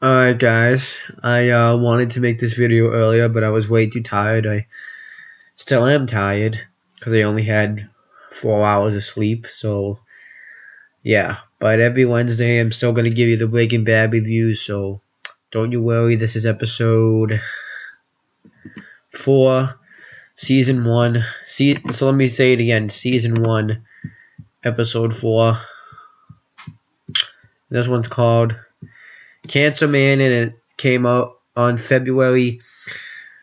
Alright guys, I wanted to make this video earlier, but I was way too tired. I still am tired, because I only had 4 hours of sleep, so yeah. But every Wednesday I'm still going to give you the Breaking Bad reviews, so don't you worry. This is episode 4, season 1. So let me say it again, season 1, episode 4. This one's called Cancer Man, and it came out on February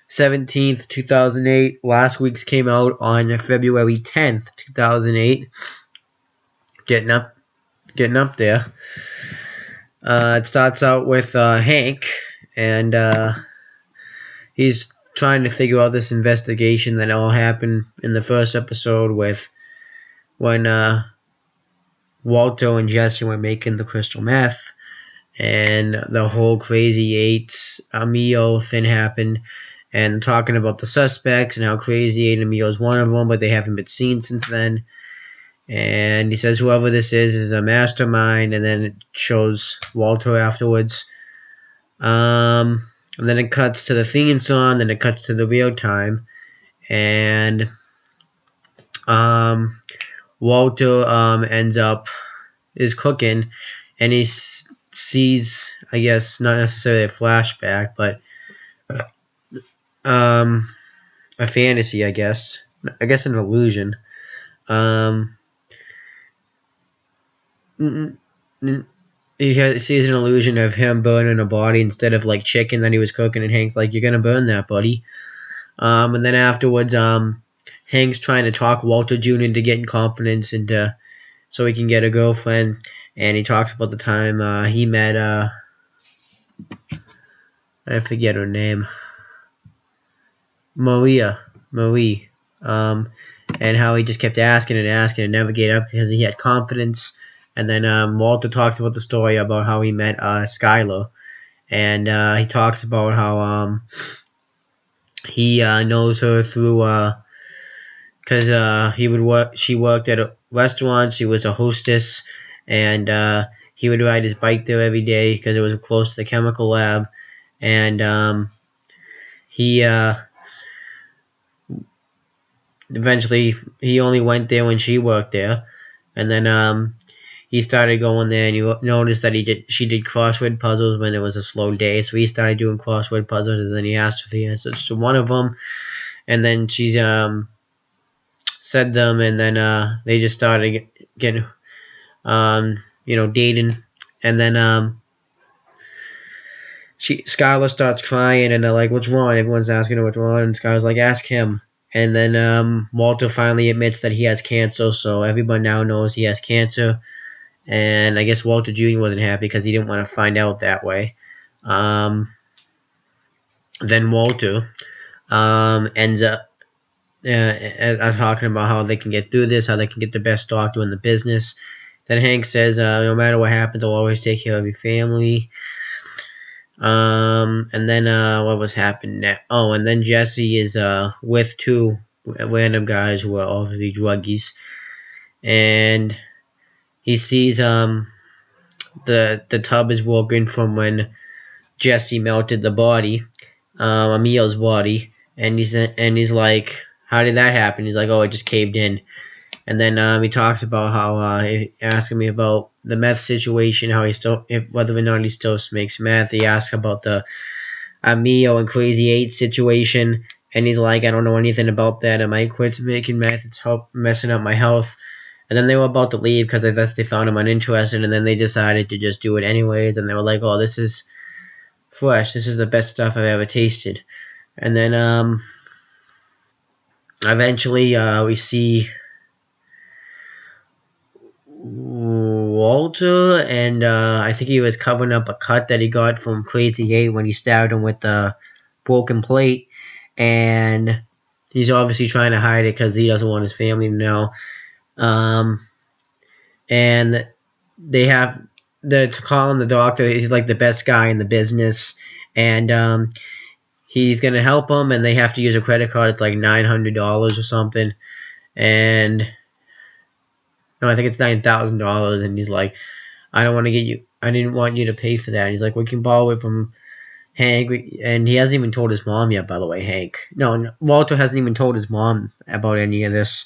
17th, 2008. Last week's came out on February 10th, 2008. Getting up there. It starts out with Hank, and he's trying to figure out this investigation that all happened in the first episode with when Walter and Jesse were making the crystal meth, and the whole Crazy 8 Emil thing happened, and talking about the suspects and how Crazy 8 Emil is one of them, but they haven't been seen since then. And he says whoever this is a mastermind, and then it shows Walter afterwards. And then it cuts to the theme song, then it cuts to the real time, and Walter is cooking, and he sees, I guess, not necessarily a flashback, but a fantasy, I guess an illusion. He sees an illusion of him burning a body instead of like chicken that he was cooking, and Hank's like, "You're gonna burn that, buddy." And then afterwards, Hank's trying to talk Walter Jr. into getting confidence into so he can get a girlfriend, and he talks about the time he met I forget her name, Marie, and how he just kept asking and never gave up because he had confidence. And then Walter talks about the story about how he met Skylar, and he talks about how he knows her through because she worked at a restaurant. She was a hostess, and he would ride his bike there every day because it was close to the chemical lab. And he eventually he only went there when she worked there, and then he started going there, and you noticed that she did crossword puzzles when it was a slow day, so he started doing crossword puzzles, and then he asked for the answers to one of them, and then she said them, and then they just started getting dating, and then Skylar starts crying, and they're like, "What's wrong?" Everyone's asking her what's wrong, and Skylar's like, "Ask him." And then Walter finally admits that he has cancer, so everyone now knows he has cancer. And I guess Walter Jr. wasn't happy because he didn't want to find out that way. Then Walter ends up talking about how they can get through this, how they can get the best doctor in the business. Then Hank says, no matter what happens, I'll always take care of your family. And then what was happening next? Oh, and then Jesse is with two random guys who are obviously druggies, and he sees the tub is broken from when Jesse melted the body, Emil's body, and he's like, "How did that happen?" He's like, "Oh, it just caved in." And then he talks about how he asking me about the meth situation, how whether or not he still makes meth. He asks about the Emil and Crazy 8 situation, and he's like, "I don't know anything about that. I might quit making meth. It's messing up my health." And then they were about to leave because I guess they found him uninterested, and then they decided to just do it anyways, and they were like, "Oh, this is fresh. This is the best stuff I've ever tasted." And then eventually we see Walter, and I think he was covering up a cut that he got from Crazy 8 when he stabbed him with the broken plate, and he's obviously trying to hide it because he doesn't want his family to know. And they have to call him the doctor. He's like the best guy in the business, and he's gonna help him, and they have to use a credit card. It's like $900 or something, and no, I think it's $9,000, and he's like, "I don't want to get you I didn't want you to pay for that. And he's like, we can borrow it from Hank. And he hasn't even told his mom yet, by the way, Hank. No, Walter hasn't even told his mom about any of this.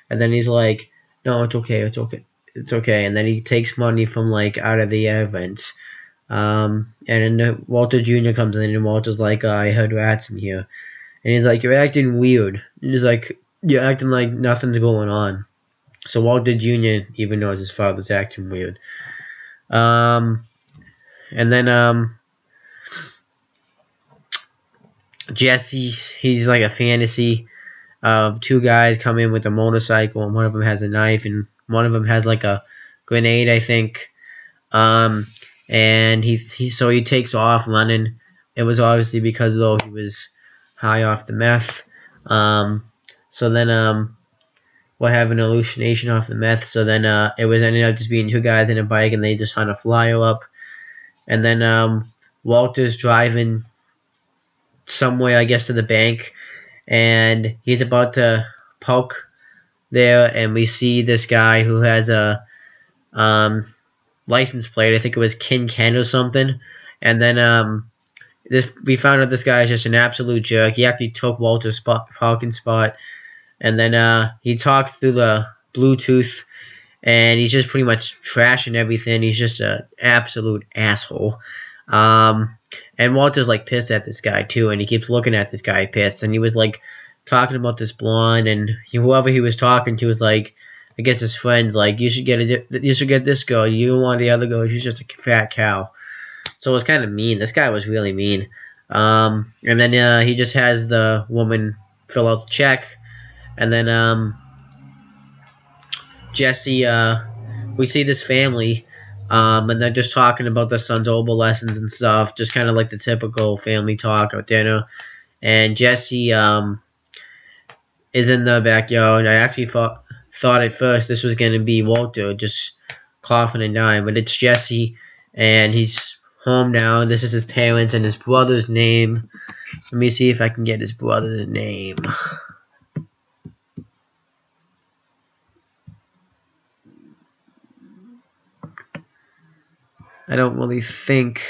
And then he's like, no, it's okay, it's okay, it's okay. And then he takes money from, like, out of the events. And then Walter Jr. comes in, and Walter's like, I heard rats in here. And he's like, you're acting weird. And he's like, you're acting like nothing's going on. So Walter Jr. even knows his father's acting weird. And then Jesse, he's like a fantasy of two guys come in with a motorcycle, and one of them has a knife, and one of them has like a grenade, I think. And so he takes off running. It was obviously because though he was high off the meth. So then we'll have an hallucination off the meth. So then it was ended up just being two guys in a bike, and they just hunt a flyer up. And then Walter's driving somewhere, I guess, to the bank, and he's about to poke there, and we see this guy who has a license plate. I think it was Ken or something. And then we found out this guy is just an absolute jerk. He actually took Walter's parking spot, and then he talks through the Bluetooth, and he's just pretty much trashing everything. He's just an absolute asshole. And Walter's like pissed at this guy too, and he keeps looking at this guy pissed. And he was like talking about this blonde, and whoever he was talking to was like, I guess his friends like, you should get this girl. You don't want the other girl. She's just a fat cow. So it was kind of mean. This guy was really mean. And then he just has the woman fill out the check, and then Jesse, we see this family. And they're just talking about their son's oboe lessons and stuff, just kind of like the typical family talk at dinner. And Jesse is in the backyard. I actually thought at first this was going to be Walter just coughing and dying, but it's Jesse, and he's home now. This is his parents and his brother's name. Let me see if I can get his brother's name. I don't really think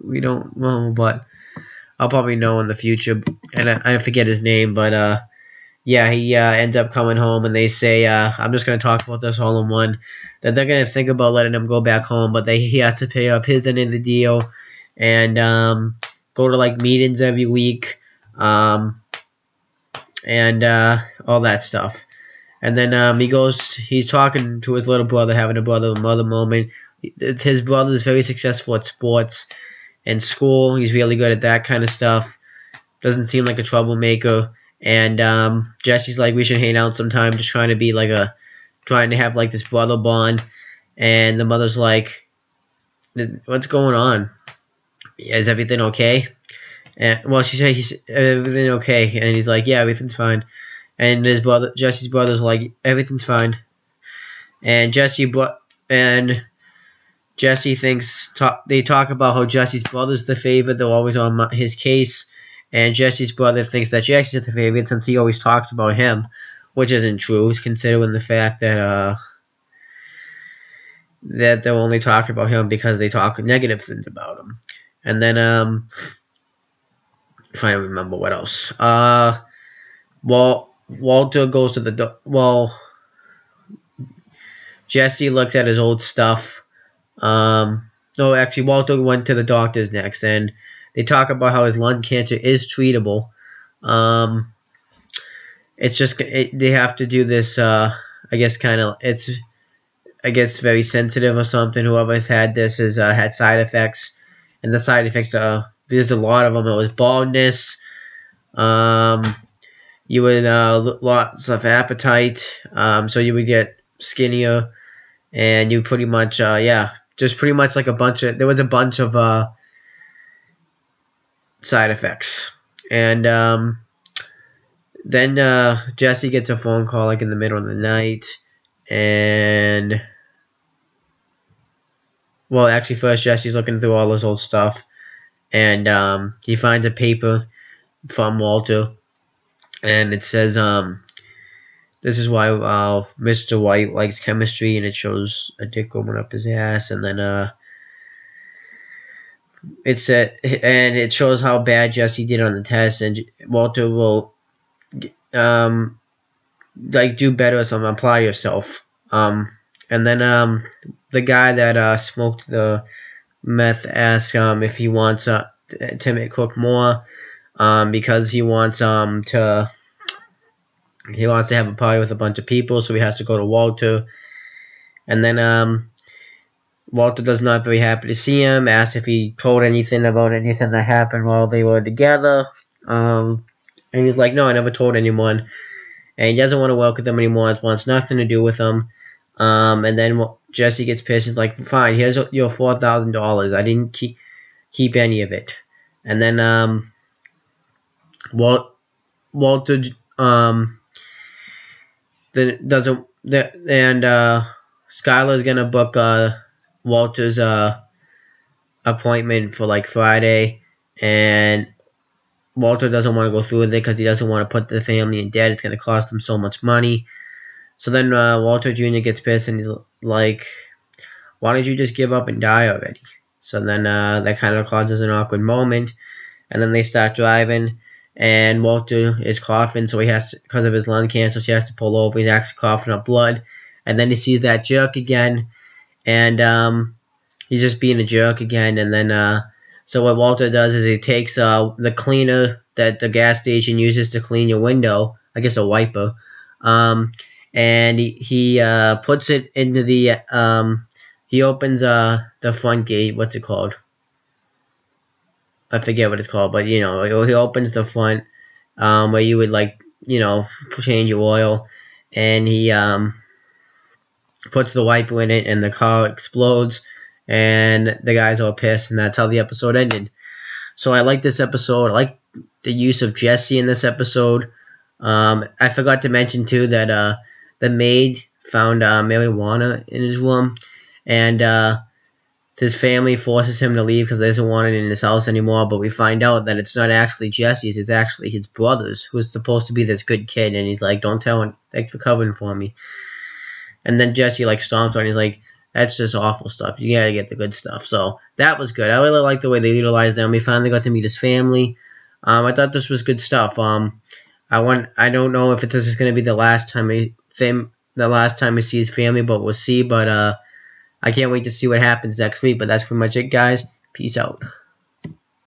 we don't know, but I'll probably know in the future. And I forget his name, but yeah, he ends up coming home, and they say, I'm just gonna talk about this all in one. That they're gonna think about letting him go back home, but he has to pay up his end of the deal, and go to like meetings every week, and all that stuff. And then he's talking to his little brother, having a brother and mother moment. His brother is very successful at sports and school. He's really good at that kind of stuff. Doesn't seem like a troublemaker. And Jesse's like, we should hang out sometime, just trying to have like this brother bond. And the mother's like, what's going on? Is everything okay? And well, she said, everything okay? And he's like, yeah, everything's fine. And Jesse's brother's like, everything's fine. And Jesse thinks they talk about how Jesse's brother's the favorite. They're always on his case, and Jesse's brother thinks that Jesse's the favorite since he always talks about him, which isn't true, considering the fact that they'll only talk about him because they talk negative things about him. And then trying to remember what else. Walter goes to Jesse looks at his old stuff. No, actually, Walter went to the doctors next, and they talk about how his lung cancer is treatable. It's just they have to do this. I guess very sensitive or something. Whoever's had this has had side effects, and the side effects there's a lot of them. It was baldness. You would lots of appetite. So you would get skinnier, and you pretty much just pretty much like there was a bunch of side effects. And then Jesse gets a phone call like in the middle of the night, and well, actually first Jesse's looking through all his old stuff, and he finds a paper from Walter, and it says this is why Mr. White likes chemistry, and it shows a dick going up his ass. And then and it shows how bad Jesse did on the test, and Walter will like do better with some apply yourself. And then the guy that smoked the meth asks if he wants to cook more because he wants to have a party with a bunch of people, so he has to go to Walter. And then Walter does not very happy to see him, asks if he told anything about anything that happened while they were together. And he's like, no, I never told anyone. And he doesn't want to work with them anymore. It wants nothing to do with them. And then Jesse gets pissed. He's like, fine, here's your $4,000. I didn't keep any of it. And then Walter Skylar's gonna book Walter's appointment for like Friday, and Walter doesn't want to go through with it because he doesn't want to put the family in debt. It's going to cost them so much money. So then Walter Jr. gets pissed and he's like, why don't you just give up and die already? So then that kind of causes an awkward moment. And then they start driving, and Walter is coughing, so he has to, because of his lung cancer, so he has to pull over. He's actually coughing up blood. And then he sees that jerk again, and he's just being a jerk again. And then so what Walter does is he takes the cleaner that the gas station uses to clean your window, I guess a wiper, and he puts it into the he opens the front gate. What's it called? I forget what it's called, but you know, he opens the front where you would like, you know, change your oil, and he puts the wiper in it, and the car explodes, and the guy's all pissed, and that's how the episode ended. So I like this episode. I like the use of Jesse in this episode. I forgot to mention too that the maid found marijuana in his room, and his family forces him to leave because they doesn't want it in his house anymore. But we find out that it's not actually Jesse's; it's actually his brother's, who's supposed to be this good kid. And he's like, "Don't tell him. Thanks for covering for me." And then Jesse like stomps on. He's like, "That's just awful stuff. You gotta get the good stuff." So that was good. I really like the way they utilized them. We finally got to meet his family. I thought this was good stuff. I don't know if this is gonna be the last time we see his family, but we'll see. But I can't wait to see what happens next week. But that's pretty much it, guys. Peace out.